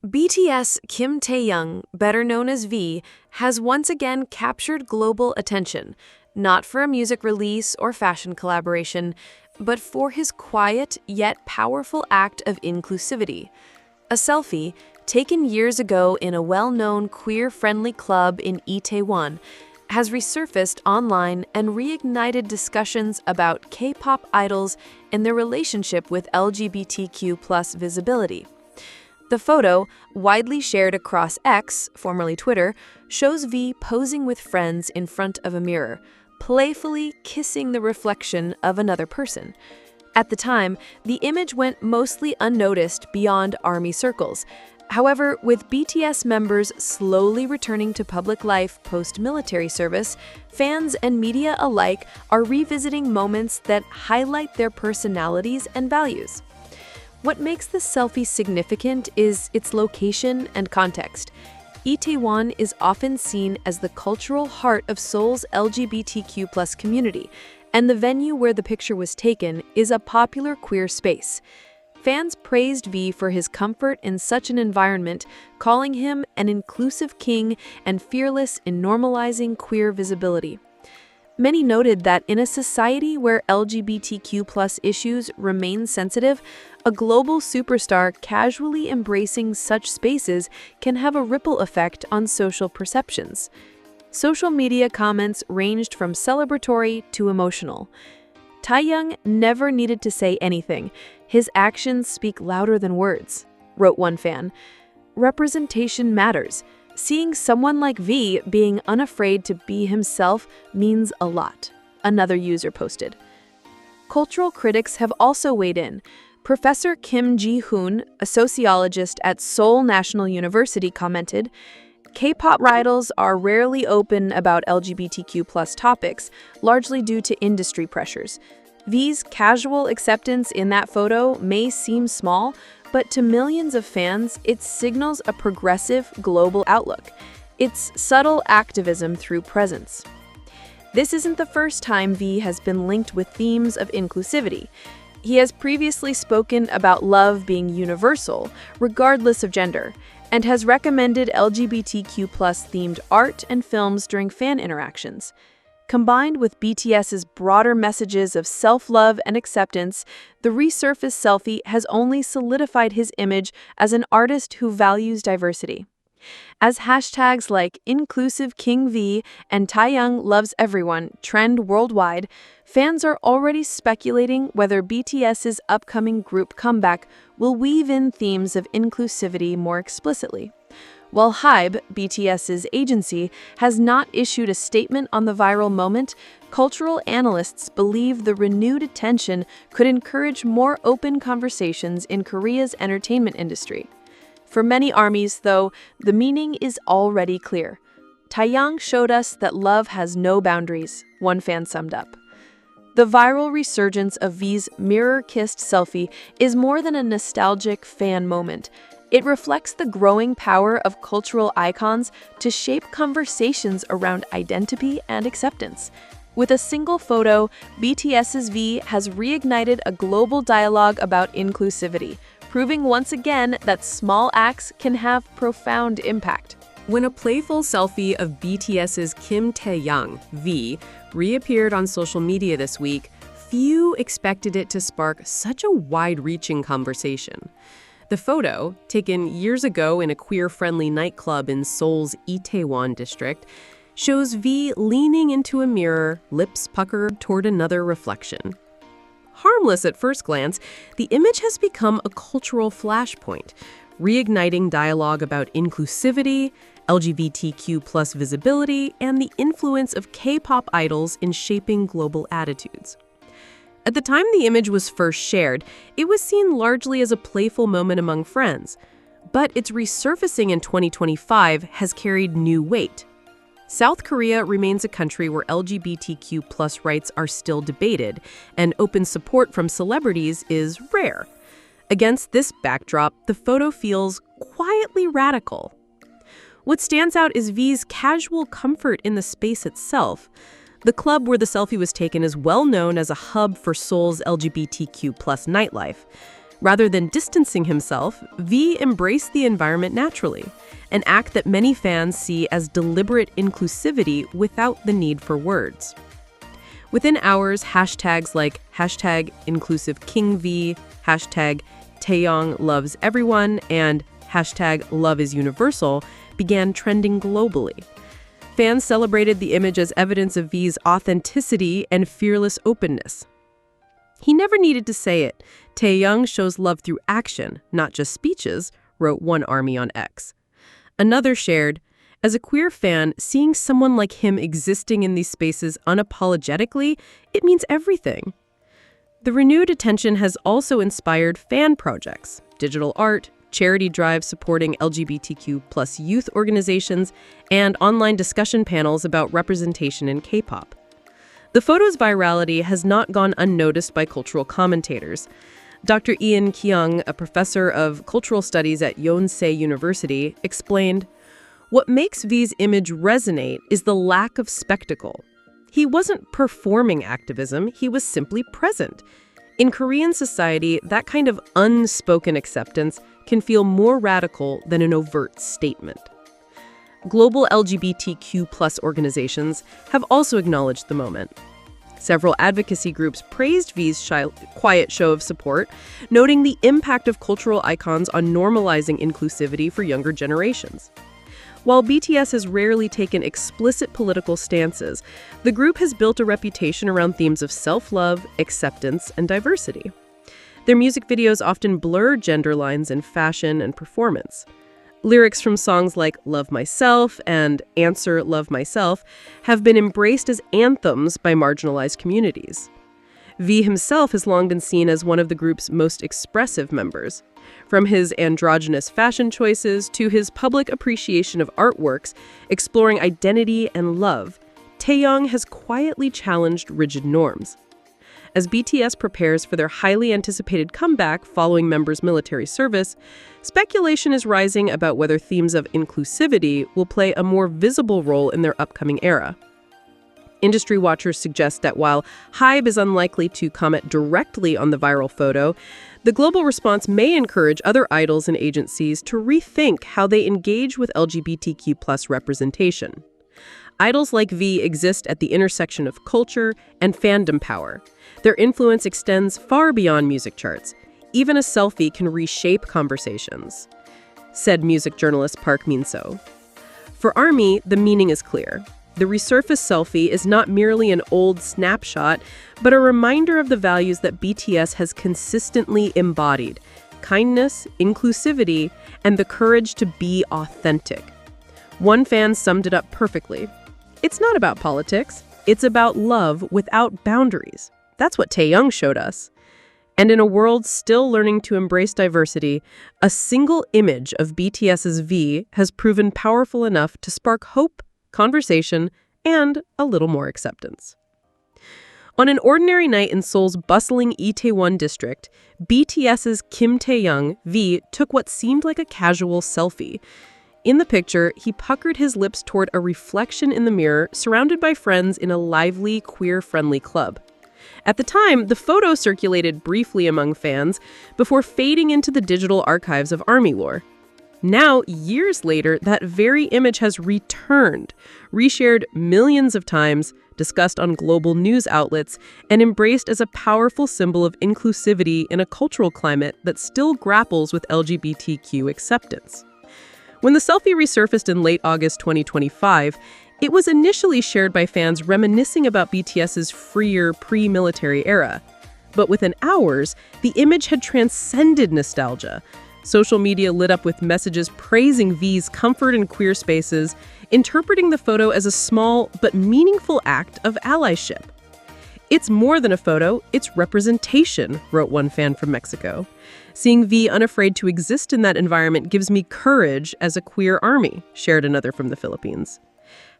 BTS Kim Taehyung, better known as V, has once again captured global attention, not for a music release or fashion collaboration, but for his quiet yet powerful act of inclusivity. A selfie, taken years ago in a well-known queer-friendly club in Itaewon, has resurfaced online and reignited discussions about K-pop idols and their relationship with LGBTQ+ visibility. The photo, widely shared across X, formerly Twitter, shows V posing with friends in front of a mirror, playfully kissing the reflection of another person. At the time, the image went mostly unnoticed beyond ARMY circles. However, with BTS members slowly returning to public life post-military service, fans and media alike are revisiting moments that highlight their personalities and values. What makes this selfie significant is its location and context. Itaewon is often seen as the cultural heart of Seoul's LGBTQ+ community, and the venue where the picture was taken is a popular queer space. Fans praised V for his comfort in such an environment, calling him an inclusive king and fearless in normalizing queer visibility. Many noted that in a society where LGBTQ+ issues remain sensitive, a global superstar casually embracing such spaces can have a ripple effect on social perceptions. Social media comments ranged from celebratory to emotional. Taehyung never needed to say anything. His actions speak louder than words, wrote one fan. Representation matters. Seeing someone like V being unafraid to be himself means a lot, another user posted. Cultural critics have also weighed in. Professor Kim Ji-hoon, a sociologist at Seoul National University, commented, K-pop idols are rarely open about LGBTQ+ topics, largely due to industry pressures. V's casual acceptance in that photo may seem small, but to millions of fans, it signals a progressive global outlook. It's subtle activism through presence. This isn't the first time V has been linked with themes of inclusivity. He has previously spoken about love being universal, regardless of gender, and has recommended LGBTQ+ themed art and films during fan interactions. Combined with BTS's broader messages of self-love and acceptance, the resurfaced selfie has only solidified his image as an artist who values diversity. As hashtags like #InclusiveKingV and Taehyung loves everyone trend worldwide, fans are already speculating whether BTS's upcoming group comeback will weave in themes of inclusivity more explicitly. While HYBE, BTS's agency, has not issued a statement on the viral moment, cultural analysts believe the renewed attention could encourage more open conversations in Korea's entertainment industry. For many ARMYs, though, the meaning is already clear. Taehyung showed us that love has no boundaries, one fan summed up. The viral resurgence of V's mirror-kissed selfie is more than a nostalgic fan moment. It reflects the growing power of cultural icons to shape conversations around identity and acceptance. With a single photo, BTS's V has reignited a global dialogue about inclusivity, proving once again that small acts can have profound impact. When a playful selfie of BTS's Kim Taehyung, V, reappeared on social media this week, few expected it to spark such a wide-reaching conversation. The photo, taken years ago in a queer-friendly nightclub in Seoul's Itaewon district, shows V leaning into a mirror, lips puckered toward another reflection. Harmless at first glance, the image has become a cultural flashpoint, reigniting dialogue about inclusivity, LGBTQ+ visibility, and the influence of K-pop idols in shaping global attitudes. At the time the image was first shared, it was seen largely as a playful moment among friends. But its resurfacing in 2025 has carried new weight. South Korea remains a country where LGBTQ+ rights are still debated, and open support from celebrities is rare. Against this backdrop, the photo feels quietly radical. What stands out is V's casual comfort in the space itself. The club where the selfie was taken is well known as a hub for Seoul's LGBTQ+ nightlife. Rather than distancing himself, V embraced the environment naturally, an act that many fans see as deliberate inclusivity without the need for words. Within hours, hashtags like #InclusiveKingV, #taehyung loves everyone, and #LoveIsUniversal began trending globally. Fans celebrated the image as evidence of V's authenticity and fearless openness. He never needed to say it. Taehyung shows love through action, not just speeches, wrote one ARMY on X. Another shared, as a queer fan, seeing someone like him existing in these spaces unapologetically, it means everything. The renewed attention has also inspired fan projects, digital art, charity drives supporting LGBTQ+ youth organizations, and online discussion panels about representation in K-pop. The photo's virality has not gone unnoticed by cultural commentators. Dr. Ian Kyung, a professor of cultural studies at Yonsei University, explained, "What makes V's image resonate is the lack of spectacle. He wasn't performing activism, he was simply present. In Korean society, that kind of unspoken acceptance can feel more radical than an overt statement." Global LGBTQ+ organizations have also acknowledged the moment. Several advocacy groups praised V's quiet show of support, noting the impact of cultural icons on normalizing inclusivity for younger generations. While BTS has rarely taken explicit political stances, the group has built a reputation around themes of self-love, acceptance, and diversity. Their music videos often blur gender lines in fashion and performance. Lyrics from songs like Love Myself and Answer Love Myself have been embraced as anthems by marginalized communities. V himself has long been seen as one of the group's most expressive members. From his androgynous fashion choices to his public appreciation of artworks exploring identity and love, Taehyung has quietly challenged rigid norms. As BTS prepares for their highly anticipated comeback following members' military service, speculation is rising about whether themes of inclusivity will play a more visible role in their upcoming era. Industry watchers suggest that while HYBE is unlikely to comment directly on the viral photo, the global response may encourage other idols and agencies to rethink how they engage with LGBTQ+ representation. Idols like V exist at the intersection of culture and fandom power. Their influence extends far beyond music charts. Even a selfie can reshape conversations, said music journalist Park Min-seo. For ARMY, the meaning is clear. The resurfaced selfie is not merely an old snapshot, but a reminder of the values that BTS has consistently embodied: kindness, inclusivity, and the courage to be authentic. One fan summed it up perfectly. It's not about politics. It's about love without boundaries. That's what Taehyung showed us. And in a world still learning to embrace diversity, a single image of BTS's V has proven powerful enough to spark hope, conversation, and a little more acceptance. On an ordinary night in Seoul's bustling Itaewon district, BTS's Kim Taehyung, V, took what seemed like a casual selfie. In the picture, he puckered his lips toward a reflection in the mirror, surrounded by friends in a lively, queer-friendly club. At the time, the photo circulated briefly among fans before fading into the digital archives of ARMY lore. Now, years later, that very image has returned, reshared millions of times, discussed on global news outlets, and embraced as a powerful symbol of inclusivity in a cultural climate that still grapples with LGBTQ acceptance. When the selfie resurfaced in late August 2025, it was initially shared by fans reminiscing about BTS's freer pre-military era. But within hours, the image had transcended nostalgia. Social media lit up with messages praising V's comfort in queer spaces, interpreting the photo as a small but meaningful act of allyship. "It's more than a photo, it's representation," wrote one fan from Mexico. "Seeing V unafraid to exist in that environment gives me courage as a queer ARMY," shared another from the Philippines.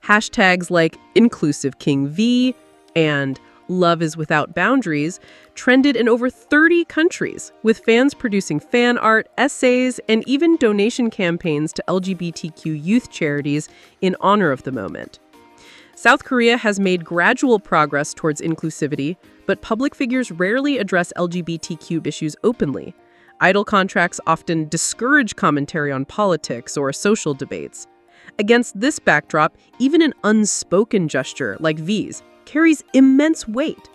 Hashtags like InclusiveKingV and Love is Without Boundaries trended in over 30 countries, with fans producing fan art, essays, and even donation campaigns to LGBTQ youth charities in honor of the moment. South Korea has made gradual progress towards inclusivity, but public figures rarely address LGBTQ issues openly. Idol contracts often discourage commentary on politics or social debates. Against this backdrop, even an unspoken gesture like V's carries immense weight.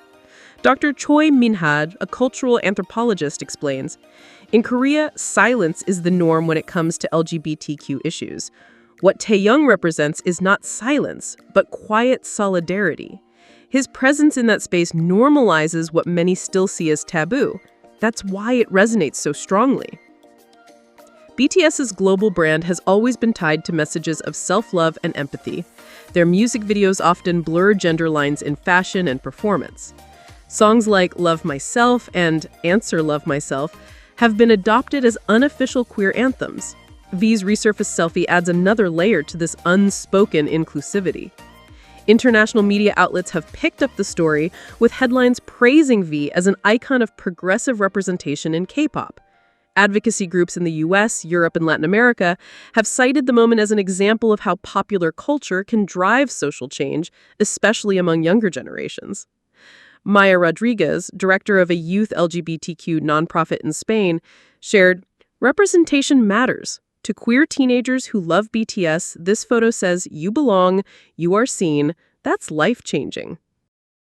Dr. Choi Min-had, a cultural anthropologist, explains, in Korea, silence is the norm when it comes to LGBTQ issues. What Taehyung represents is not silence, but quiet solidarity. His presence in that space normalizes what many still see as taboo. That's why it resonates so strongly. BTS's global brand has always been tied to messages of self-love and empathy. Their music videos often blur gender lines in fashion and performance. Songs like Love Myself and Answer Love Myself have been adopted as unofficial queer anthems. V's resurfaced Selfie adds another layer to this unspoken inclusivity. International media outlets have picked up the story with headlines praising V as an icon of progressive representation in K-pop. Advocacy groups in the US, Europe, and Latin America have cited the moment as an example of how popular culture can drive social change, especially among younger generations. Maya Rodriguez, director of a youth LGBTQ nonprofit in Spain, shared, "Representation matters. To queer teenagers who love BTS, this photo says you belong, you are seen. That's life-changing."